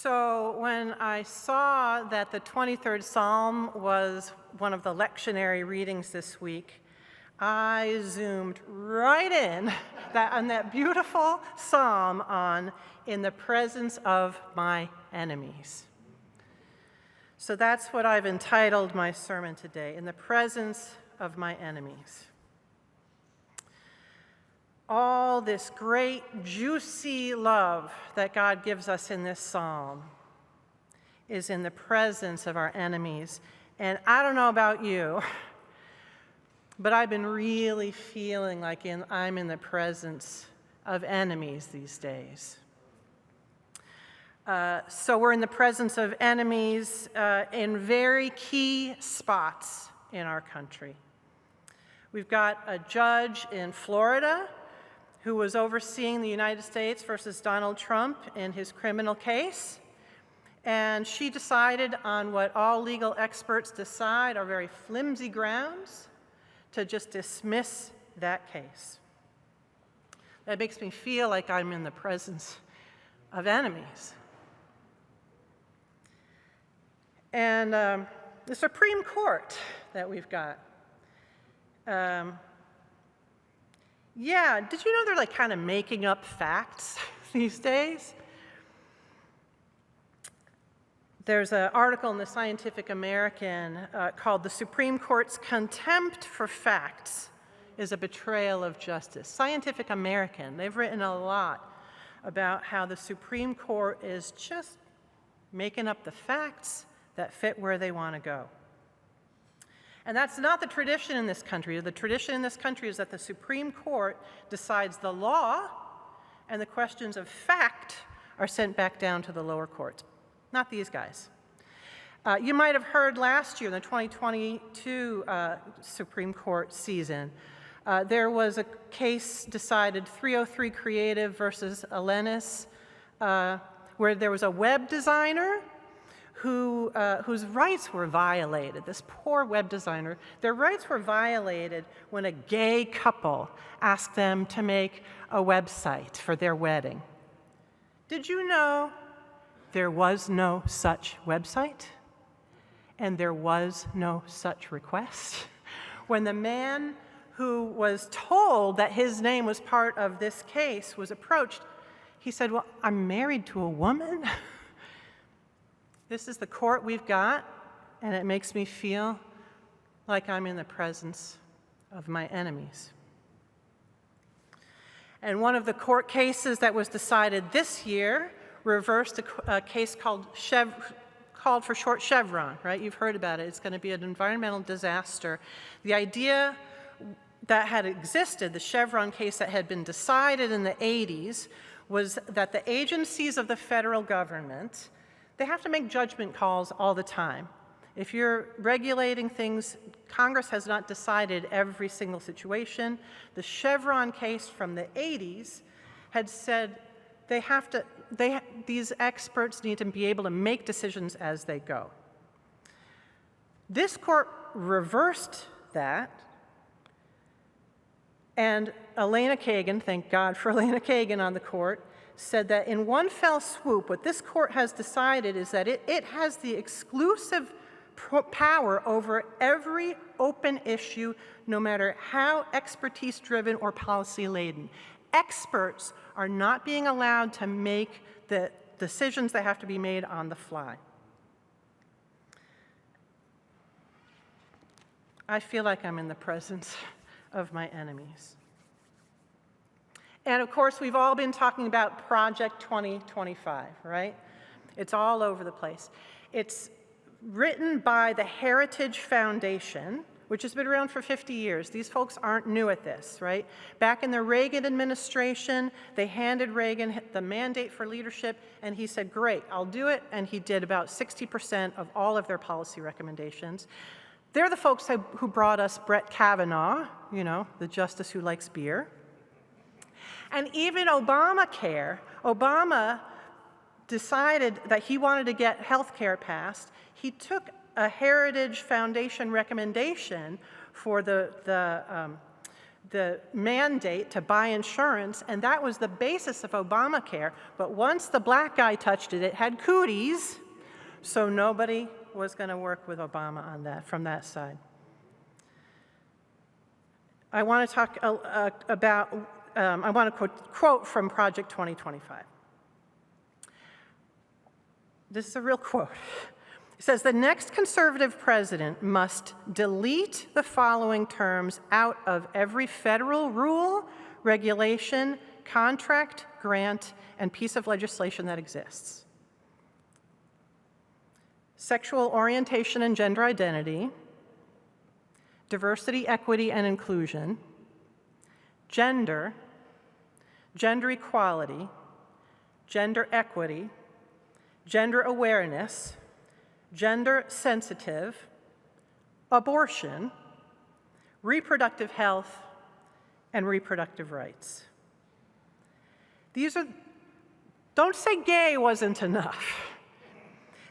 So when I saw that the 23rd Psalm was one of the lectionary readings this week, I zoomed right in on that beautiful psalm on "In the presence of my enemies." So that's what I've entitled my sermon today, "In the presence of my enemies." All this great, juicy love that God gives us in this psalm is in the presence of our enemies. And I don't know about you, but I've been really feeling like I'm in the presence of enemies these days. So we're in the presence of enemies in very key spots in our country. We've got a judge in Florida who was overseeing the United States versus Donald Trump in his criminal case. And she decided on what all legal experts decide are very flimsy grounds to just dismiss that case. That makes me feel like I'm in the presence of enemies. And the Supreme Court that we've got. Did you know they're like kind of making up facts these days? There's an article in the Scientific American called "The Supreme Court's Contempt for Facts is a Betrayal of Justice." Scientific American, they've written a lot about how the Supreme Court is just making up the facts that fit where they want to go. And that's not the tradition in this country. The tradition in this country is that the Supreme Court decides the law, and the questions of fact are sent back down to the lower courts. Not these guys. You might have heard last year, in the 2022 Supreme Court season, there was a case decided, 303 Creative versus Alenis, where there was a web designer whose rights were violated. This poor web designer, their rights were violated when a gay couple asked them to make a website for their wedding. Did you know there was no such website? And there was no such request? When the man who was told that his name was part of this case was approached, he said, "Well, I'm married to a woman." This is the court we've got, and it makes me feel like I'm in the presence of my enemies. And one of the court cases that was decided this year reversed a case called for short Chevron, right? You've heard about it. It's going to be an environmental disaster. The idea that had existed, the Chevron case that had been decided in the 80s, was that the agencies of the federal government, they have to make judgment calls all the time. If you're regulating things, Congress has not decided every single situation. The Chevron case from the 80s had said these experts need to be able to make decisions as they go. This court reversed that, and Elena Kagan, thank God for Elena Kagan on the court, said that in one fell swoop, what this court has decided is that it has the exclusive power over every open issue, no matter how expertise-driven or policy-laden. Experts are not being allowed to make the decisions that have to be made on the fly. I feel like I'm in the presence of my enemies. And of course, we've all been talking about Project 2025, right? It's all over the place. It's written by the Heritage Foundation, which has been around for 50 years. These folks aren't new at this, right? Back in the Reagan administration, they handed Reagan the mandate for leadership, and he said, "Great, I'll do it," and he did about 60% of all of their policy recommendations. They're the folks who brought us Brett Kavanaugh, the justice who likes beer. And even Obamacare, Obama decided that he wanted to get health care passed. He took a Heritage Foundation recommendation for the the mandate to buy insurance, and that was the basis of Obamacare. But once the black guy touched it, it had cooties, so nobody was going to work with Obama on that, from that side. I want to talk about, I want to quote from Project 2025. This is a real quote. It says, "The next conservative president must delete the following terms out of every federal rule, regulation, contract, grant, and piece of legislation that exists. Sexual orientation and gender identity, diversity, equity, and inclusion, gender, gender equality, gender equity, gender awareness, gender sensitive, abortion, reproductive health, and reproductive rights." These are, don't say gay wasn't enough.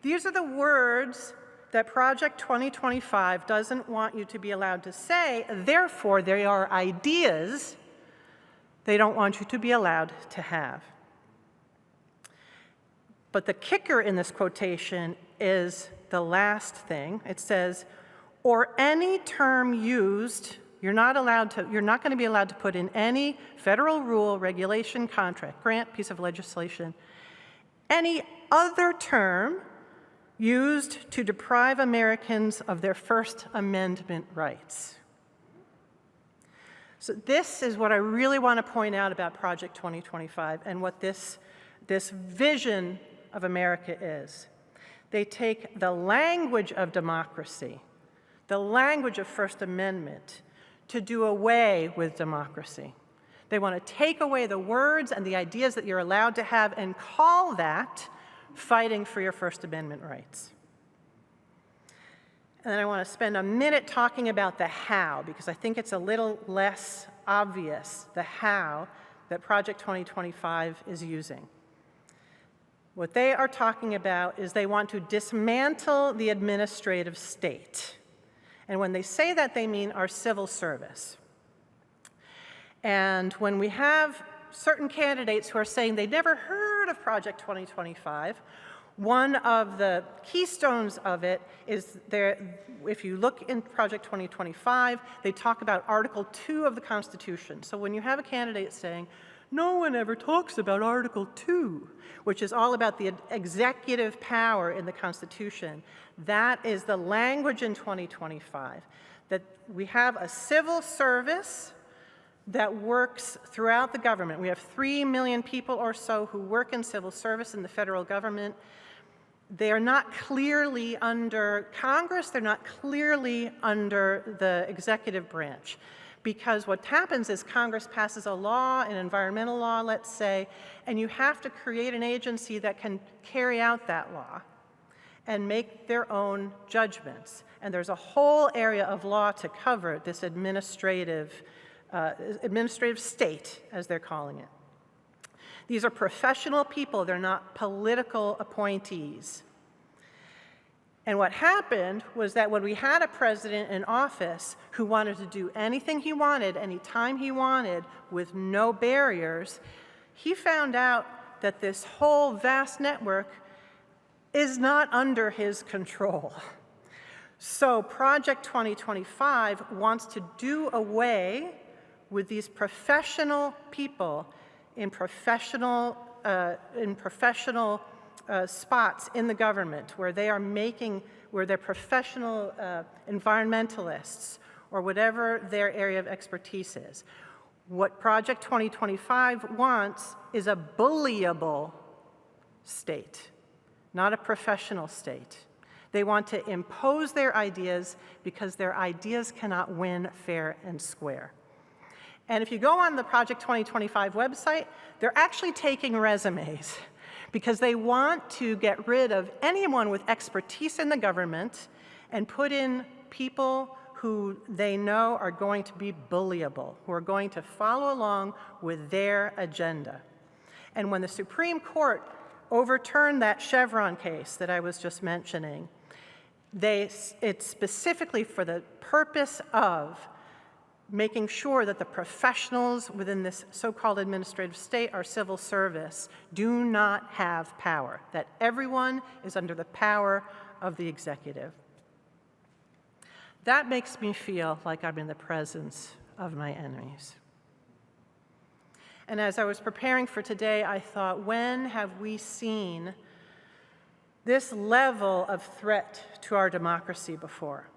These are the words that Project 2025 doesn't want you to be allowed to say, therefore they are ideas they don't want you to be allowed to have. But the kicker in this quotation is the last thing. It says, "or any term used," you're not going to be allowed to put in any federal rule, regulation, contract, grant, piece of legislation, "any other term used to deprive Americans of their First Amendment rights." So this is what I really want to point out about Project 2025 and what this vision of America is. They take the language of democracy, the language of First Amendment, to do away with democracy. They want to take away the words and the ideas that you're allowed to have and call that fighting for your First Amendment rights. And then I want to spend a minute talking about the how, because I think it's a little less obvious, the how that Project 2025 is using. What they are talking about is they want to dismantle the administrative state. And when they say that, they mean our civil service. And when we have certain candidates who are saying they never heard of Project 2025, one of the keystones of it is there, if you look in Project 2025, they talk about Article 2 of the Constitution. So when you have a candidate saying, "No one ever talks about Article 2, which is all about the executive power in the Constitution, that is the language in 2025, that we have a civil service that works throughout the government. We have 3 million people or so who work in civil service in the federal government. They are not clearly under Congress, they're not clearly under the executive branch. Because what happens is Congress passes a law, an environmental law, let's say, and you have to create an agency that can carry out that law and make their own judgments. And there's a whole area of law to cover this administrative state, as they're calling it. These are professional people, they're not political appointees. And what happened was that when we had a president in office who wanted to do anything he wanted, anytime he wanted, with no barriers, he found out that this whole vast network is not under his control. So Project 2025 wants to do away with these professional people in professional spots in the government where they are where they're professional environmentalists or whatever their area of expertise is. What Project 2025 wants is a bullyable state, not a professional state. They want to impose their ideas because their ideas cannot win fair and square. And if you go on the Project 2025 website, they're actually taking resumes because they want to get rid of anyone with expertise in the government and put in people who they know are going to be bullyable, who are going to follow along with their agenda. And when the Supreme Court overturned that Chevron case that I was just mentioning, it's specifically for the purpose of making sure that the professionals within this so-called administrative state, our civil service, do not have power, that everyone is under the power of the executive. That makes me feel like I'm in the presence of my enemies. And as I was preparing for today, I thought, when have we seen this level of threat to our democracy before?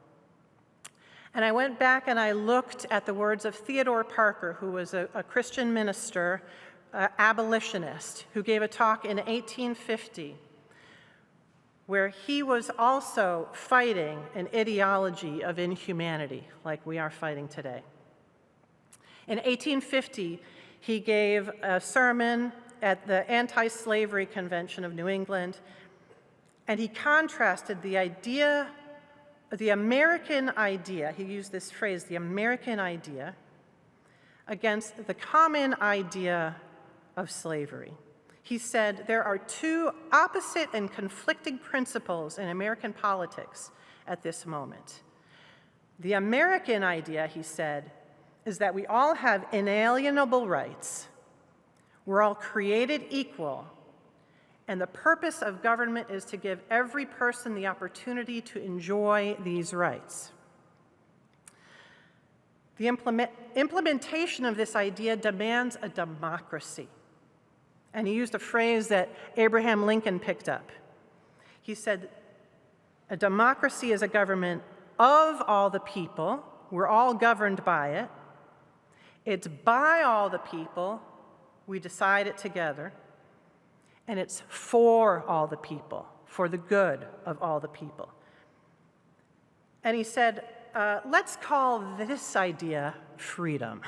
And I went back and I looked at the words of Theodore Parker, who was a Christian minister, abolitionist, who gave a talk in 1850, where he was also fighting an ideology of inhumanity, like we are fighting today. In 1850, he gave a sermon at the Anti-Slavery Convention of New England, and he contrasted the American idea, he used this phrase, the American idea, against the common idea of slavery. He said, there are two opposite and conflicting principles in American politics at this moment. The American idea, he said, is that we all have inalienable rights. We're all created equal. And the purpose of government is to give every person the opportunity to enjoy these rights. The implementation of this idea demands a democracy. And he used a phrase that Abraham Lincoln picked up. He said, a democracy is a government of all the people. We're all governed by it. It's by all the people. We decide it together. And it's for all the people, for the good of all the people. And he said, let's call this idea freedom.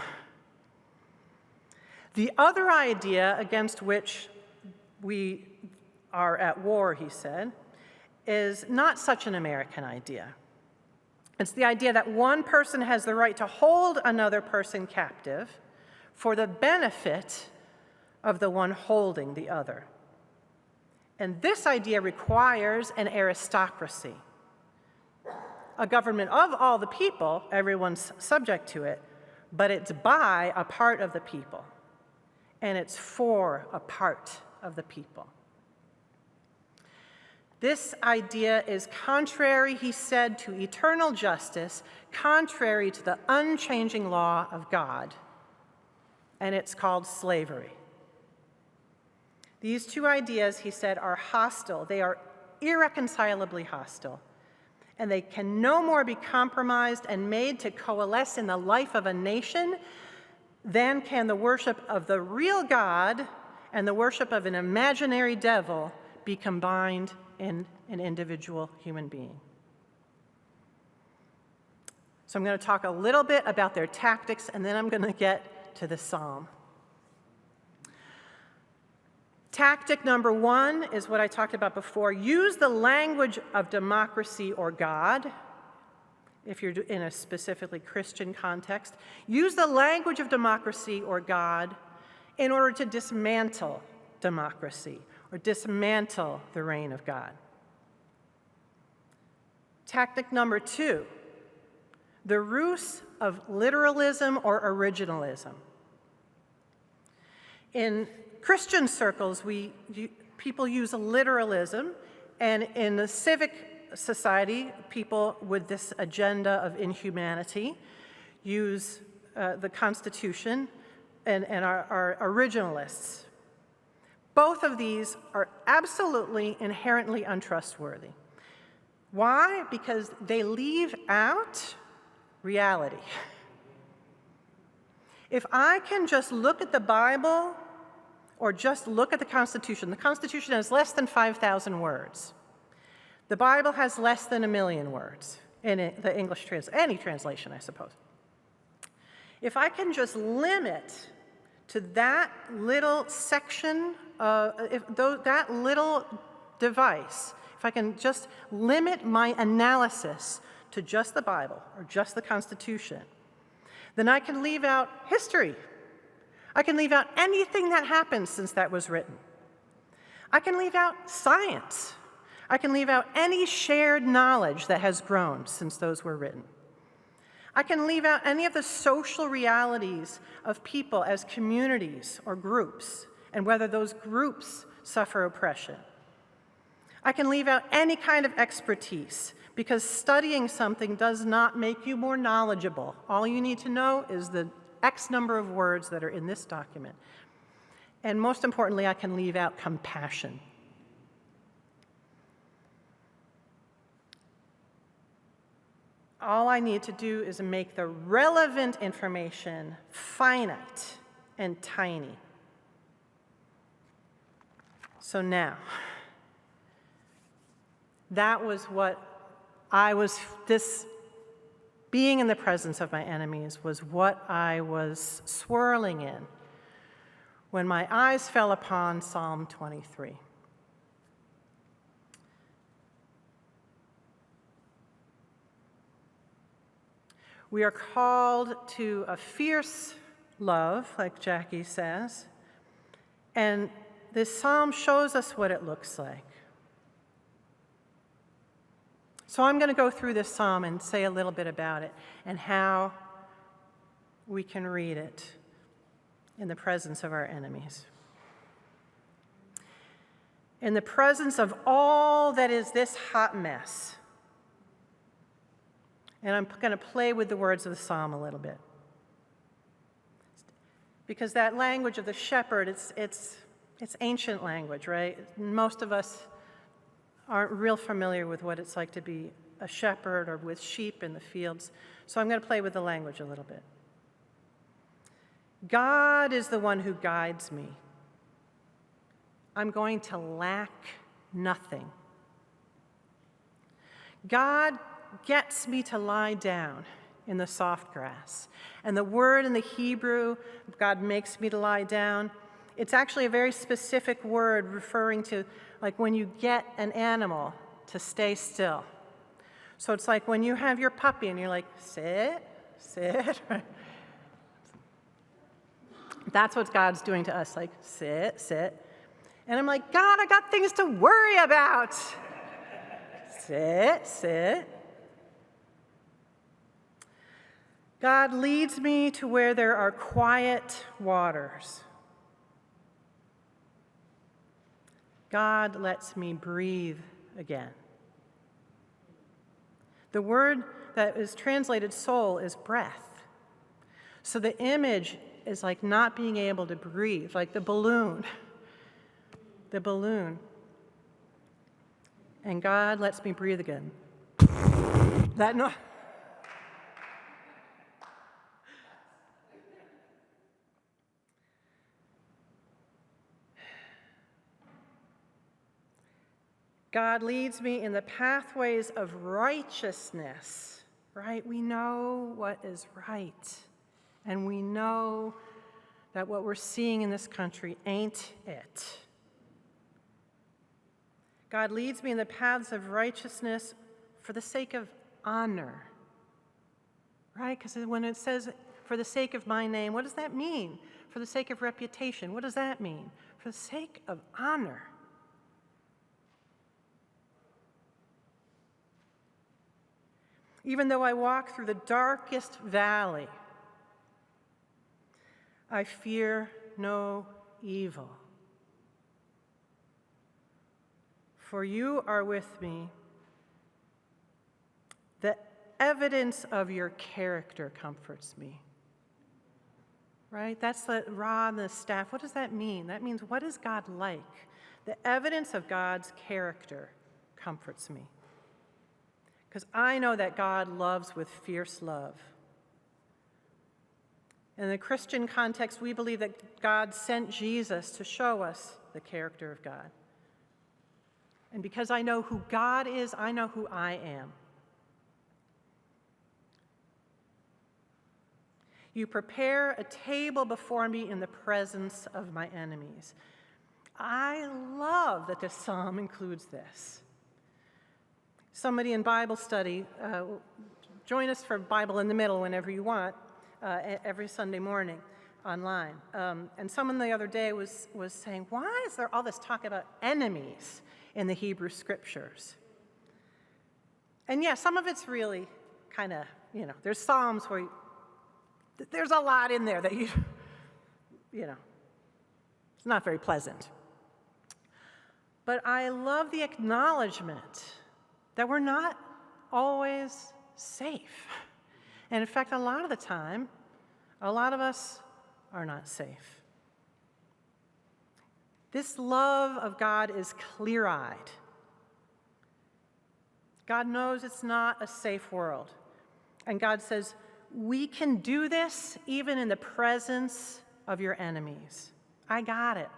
The other idea against which we are at war, he said, is not such an American idea. It's the idea that one person has the right to hold another person captive for the benefit of the one holding the other. And this idea requires an aristocracy, a government of all the people, everyone's subject to it, but it's by a part of the people, and it's for a part of the people. This idea is contrary, he said, to eternal justice, contrary to the unchanging law of God, and it's called slavery. These two ideas, he said, are hostile. They are irreconcilably hostile, and they can no more be compromised and made to coalesce in the life of a nation than can the worship of the real God and the worship of an imaginary devil be combined in an individual human being. So I'm going to talk a little bit about their tactics, and then I'm going to get to the psalm. Tactic number one is what I talked about before. Use the language of democracy or God, if you're in a specifically Christian context. Use the language of democracy or God in order to dismantle democracy or dismantle the reign of God. Tactic number two, the ruse of literalism or originalism. In Christian circles, people use literalism, and in the civic society, people with this agenda of inhumanity use the Constitution and are originalists. Both of these are absolutely inherently untrustworthy. Why? Because they leave out reality. If I can just look at the Bible or just look at the Constitution has less than 5,000 words. The Bible has less than 1 million words in the English translation, any translation, I suppose. If I can just limit to that little section, that little device, if I can just limit my analysis to just the Bible or just the Constitution, then I can leave out history. I can leave out anything that happened since that was written. I can leave out science. I can leave out any shared knowledge that has grown since those were written. I can leave out any of the social realities of people as communities or groups, and whether those groups suffer oppression. I can leave out any kind of expertise, because studying something does not make you more knowledgeable. All you need to know is the X number of words that are in this document. And most importantly, I can leave out compassion. All I need to do is make the relevant information finite and tiny. So now, that was what this being in the presence of my enemies was what I was swirling in when my eyes fell upon Psalm 23. We are called to a fierce love, like Jackie says, and this psalm shows us what it looks like. So I'm going to go through this psalm and say a little bit about it and how we can read it in the presence of our enemies. In the presence of all that is this hot mess. And I'm going to play with the words of the psalm a little bit. Because that language of the shepherd, it's ancient language, right? Most of us aren't real familiar with what it's like to be a shepherd or with sheep in the fields. So I'm going to play with the language a little bit. God is the one who guides me. I'm going to lack nothing. God gets me to lie down in the soft grass. And the word in the Hebrew, God makes me to lie down, it's actually a very specific word referring to like when you get an animal to stay still. So it's like when you have your puppy and you're like, sit. That's what God's doing to us, like, sit. And I'm like, God, I got things to worry about. Sit. God leads me to where there are quiet waters. God lets me breathe again. The word that is translated soul is breath. So the image is like not being able to breathe, like the balloon. The balloon. And God lets me breathe again. That no. God leads me in the pathways of righteousness, right? We know what is right. And we know that what we're seeing in this country ain't it. God leads me in the paths of righteousness for the sake of honor, right? Because when it says, for the sake of my name, what does that mean? For the sake of reputation, what does that mean? For the sake of honor. Even though I walk through the darkest valley, I fear no evil. For you are with me. The evidence of your character comforts me. Right? That's the rod and the staff. What does that mean? That means, what is God like? The evidence of God's character comforts me. Because I know that God loves with fierce love. In the Christian context, we believe that God sent Jesus to show us the character of God. And because I know who God is, I know who I am. You prepare a table before me in the presence of my enemies. I love that this psalm includes this. Somebody in Bible study, join us for Bible in the Middle whenever you want, every Sunday morning online. And someone the other day was saying, why is there all this talk about enemies in the Hebrew scriptures? And yeah, some of it's really kind of there's Psalms where there's a lot in there that it's not very pleasant. But I love the acknowledgement that we're not always safe. And in fact, a lot of the time, a lot of us are not safe. This love of God is clear-eyed. God knows it's not a safe world. And God says, we can do this even in the presence of your enemies. I got it.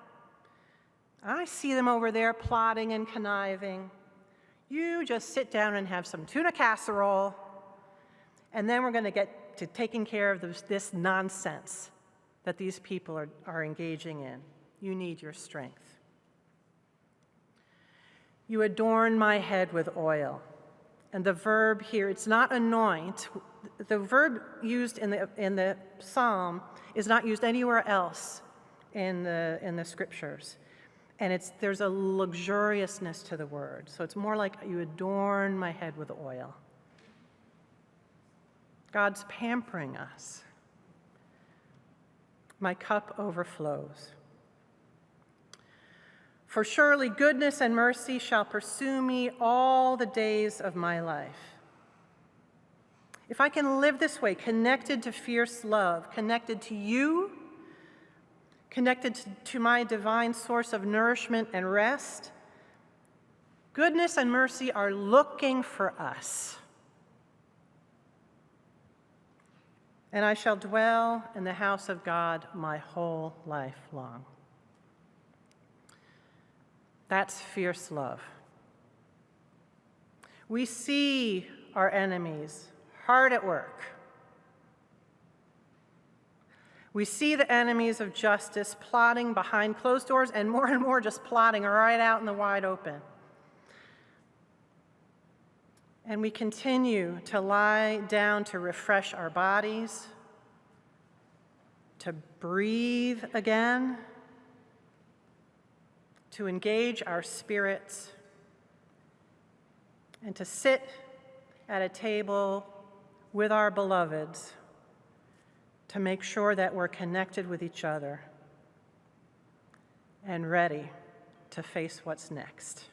I see them over there plotting and conniving. You just sit down and have some tuna casserole, and then we're going to get to taking care of this nonsense that these people are engaging in. You need your strength. You adorn my head with oil. And the verb here, it's not anoint. The verb used in the psalm is not used anywhere else in the scriptures. And there's a luxuriousness to the word. So it's more like you adorn my head with oil. God's pampering us. My cup overflows. For surely goodness and mercy shall pursue me all the days of my life. If I can live this way, connected to fierce love, connected to you, connected to my divine source of nourishment and rest, goodness and mercy are looking for us. And I shall dwell in the house of God my whole life long. That's fierce love. We see our enemies hard at work. We see the enemies of justice plotting behind closed doors and more just plotting right out in the wide open. And we continue to lie down to refresh our bodies, to breathe again, to engage our spirits, and to sit at a table with our beloveds to make sure that we're connected with each other and ready to face what's next.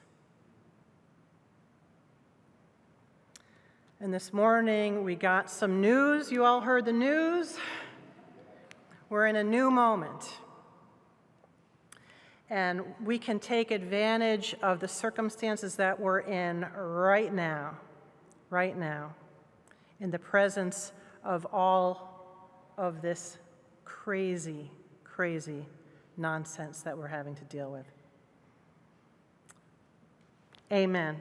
And this morning we got some news. You all heard the news. We're in a new moment. And we can take advantage of the circumstances that we're in right now, in the presence of all of this crazy, crazy nonsense that we're having to deal with. Amen.